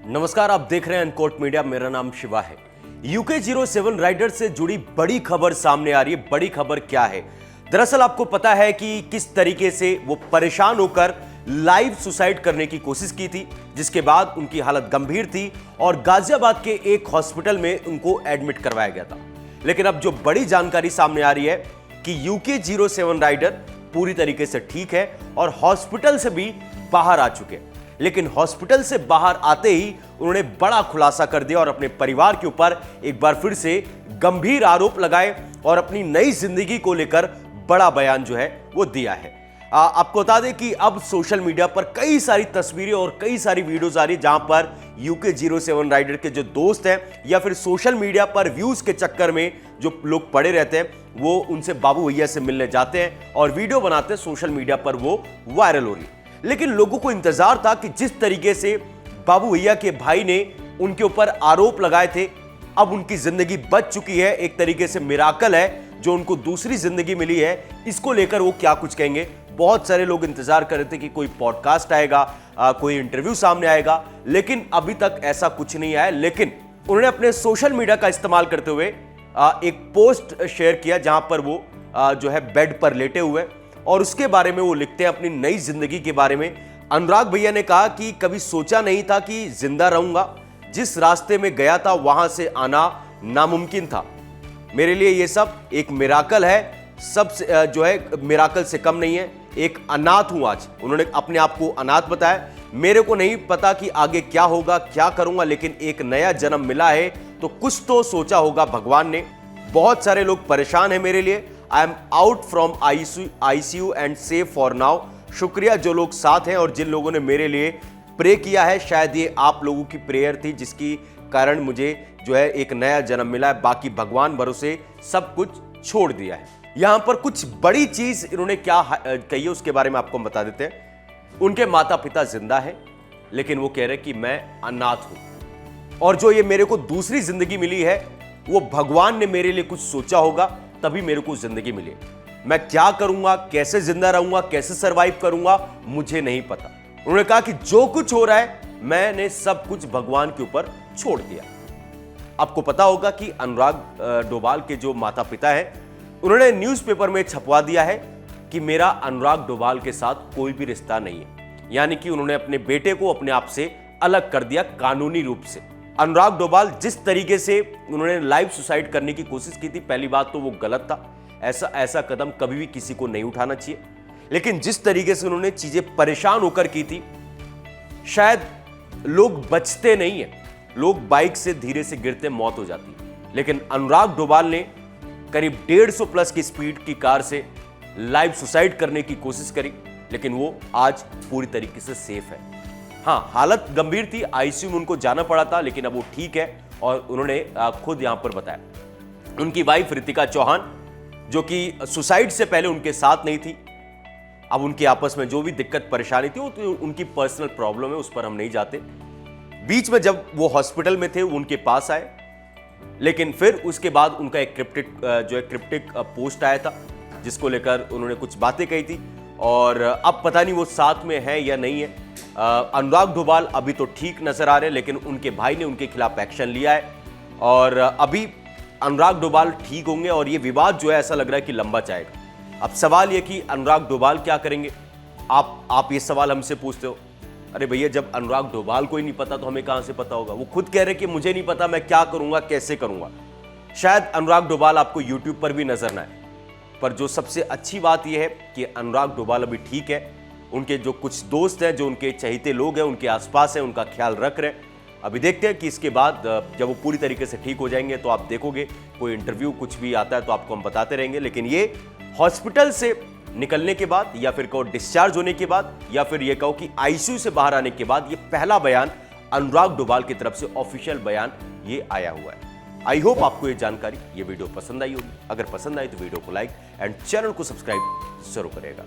नमस्कार, आप देख रहे हैं अनकोट मीडिया। मेरा नाम शिवा है। UK07 राइडर से जुड़ी बड़ी खबर सामने आ रही है। बड़ी खबर क्या है? दरअसल आपको पता है कि किस तरीके से वो परेशान होकर लाइव सुसाइड करने की कोशिश की थी, जिसके बाद उनकी हालत गंभीर थी और गाजियाबाद के एक हॉस्पिटल में उनको एडमिट करवाया गया था। लेकिन अब जो बड़ी जानकारी सामने आ रही है कि UK07 राइडर पूरी तरीके से ठीक है और हॉस्पिटल से भी बाहर आ चुके हैं। लेकिन हॉस्पिटल से बाहर आते ही उन्होंने बड़ा खुलासा कर दिया और अपने परिवार के ऊपर एक बार फिर से गंभीर आरोप लगाए और अपनी नई जिंदगी को लेकर बड़ा बयान जो है वो दिया है। आपको बता दें कि अब सोशल मीडिया पर कई सारी तस्वीरें और कई सारी वीडियोस आ रही है जहां पर UK07 राइडर के जो दोस्त हैं या फिर सोशल मीडिया पर व्यूज के चक्कर में जो लोग पड़े रहते हैं वो उनसे बाबू भैया से मिलने जाते हैं और वीडियो बनाते हैं। सोशल मीडिया पर वो वायरल हो रही है। लेकिन लोगों को इंतजार था कि जिस तरीके से बाबू भैया के भाई ने उनके ऊपर आरोप लगाए थे, अब उनकी जिंदगी बच चुकी है। एक तरीके से मिराकल है जो उनको दूसरी जिंदगी मिली है। इसको लेकर वो क्या कुछ कहेंगे। बहुत सारे लोग इंतजार कर रहे थे कि कोई पॉडकास्ट आएगा, कोई इंटरव्यू सामने आएगा, लेकिन अभी तक ऐसा कुछ नहीं आया। लेकिन उन्होंने अपने सोशल मीडिया का इस्तेमाल करते हुए एक पोस्ट शेयर किया जहां पर वो जो है बेड पर लेटे हुए और उसके बारे में वो लिखते हैं अपनी नई जिंदगी के बारे में। अनुराग भैया ने कहा कि कभी सोचा नहीं था कि जिंदा रहूंगा। जिस रास्ते में गया था वहां से आना नामुमकिन था। मेरे लिए ये सब एक मिराकल है। सब जो है मिराकल से कम नहीं है। एक अनाथ हूं आज। उन्होंने अपने आप को अनाथ बताया। मेरे को नहीं पता कि आगे क्या होगा, क्या करूंगा, लेकिन एक नया जन्म मिला है तो कुछ तो सोचा होगा भगवान ने। बहुत सारे लोग परेशान हैं मेरे लिए। I am out from ICU and safe for now. शुक्रिया जो लोग साथ हैं और जिन लोगों ने मेरे लिए प्रे किया है। शायद ये आप लोगों की प्रेयर थी जिसकी कारण मुझे जो है एक नया जन्म मिला है। बाकी भगवान भरोसे सब कुछ छोड़ दिया है। यहां पर कुछ बड़ी चीज इन्होंने क्या कही है उसके बारे में आपको बता देते हैं। उनके माता पिता जिंदा है लेकिन वो कह रहे कि मैं अनाथ हूं और जो ये मेरे को दूसरी जिंदगी मिली है वो भगवान ने मेरे लिए कुछ सोचा होगा तभी मेरे को जिंदगी मिली। मैं क्या करूंगा, कैसे जिंदा रहूंगा, कैसे सरवाइव करूंगा, मुझे नहीं पता। उन्होंने कहा कि जो कुछ हो रहा है मैंने सब कुछ भगवान के ऊपर छोड़ दिया। आपको पता होगा कि अनुराग डोभाल के जो माता पिता हैं उन्होंने न्यूज़पेपर में छपवा दिया है कि मेरा अनुराग डोभाल के साथ कोई भी रिश्ता नहीं है। यानी कि उन्होंने अपने बेटे को अपने आप से अलग कर दिया कानूनी रूप से। अनुराग डोभाल जिस तरीके से उन्होंने लाइव सुसाइड करने की कोशिश की थी, पहली बात तो वो गलत था। ऐसा कदम कभी भी किसी को नहीं उठाना चाहिए। लेकिन जिस तरीके से उन्होंने चीजें परेशान होकर की थी, शायद लोग बचते नहीं है। लोग बाइक से धीरे से गिरते मौत हो जाती है। लेकिन अनुराग डोभाल ने करीब 150 प्लस की स्पीड की कार से लाइव सुसाइड करने की कोशिश करी, लेकिन वो आज पूरी तरीके से सेफ है। हाँ, हालत गंभीर थी, ICU में उनको जाना पड़ा था, लेकिन अब वो ठीक है और उन्होंने खुद यहां पर बताया। उनकी वाइफ रितिका चौहान जो कि सुसाइड से पहले उनके साथ नहीं थी, अब उनके आपस में जो भी दिक्कत परेशानी थी वो तो उनकी पर्सनल प्रॉब्लम है, उस पर हम नहीं जाते। बीच में जब वो हॉस्पिटल में थे उनके पास आए, लेकिन फिर उसके बाद उनका एक क्रिप्टिक पोस्ट आया था जिसको लेकर उन्होंने कुछ बातें कही थी और अब पता नहीं वो साथ में है या नहीं है। अनुराग डोभाल अभी तो ठीक नजर आ रहे हैं, लेकिन उनके भाई ने उनके खिलाफ एक्शन लिया है और अभी अनुराग डोभाल ठीक होंगे और ये विवाद जो है ऐसा लग रहा है कि लंबा जाएगा। अब सवाल ये कि अनुराग डोभाल क्या करेंगे। आप ये सवाल हमसे पूछते हो। अरे भैया, जब अनुराग डोभाल को ही नहीं पता तो हमें कहां से पता होगा। वो खुद कह रहे कि मुझे नहीं पता, मैं क्या करूंगा, कैसे करूंगा। शायद अनुराग डोभाल आपको यूट्यूब पर भी नजर ना आए, पर जो सबसे अच्छी बात यह है कि अनुराग डोभाल अभी ठीक है। उनके जो कुछ दोस्त हैं, जो उनके चहेते लोग हैं, उनके आसपास हैं, उनका ख्याल रख रहे हैं। अभी देखते हैं कि इसके बाद जब वो पूरी तरीके से ठीक हो जाएंगे तो आप देखोगे कोई इंटरव्यू कुछ भी आता है तो आपको हम बताते रहेंगे। लेकिन ये हॉस्पिटल से निकलने के बाद या फिर कहो डिस्चार्ज होने के बाद या फिर ये कहो कि ICU से बाहर आने के बाद ये पहला बयान अनुराग डोभाल की तरफ से ऑफिशियल बयान ये आया हुआ है। आई होप आपको ये जानकारी, ये वीडियो पसंद आई होगी। अगर पसंद आई तो वीडियो को लाइक एंड चैनल को सब्सक्राइब जरूर करेगा।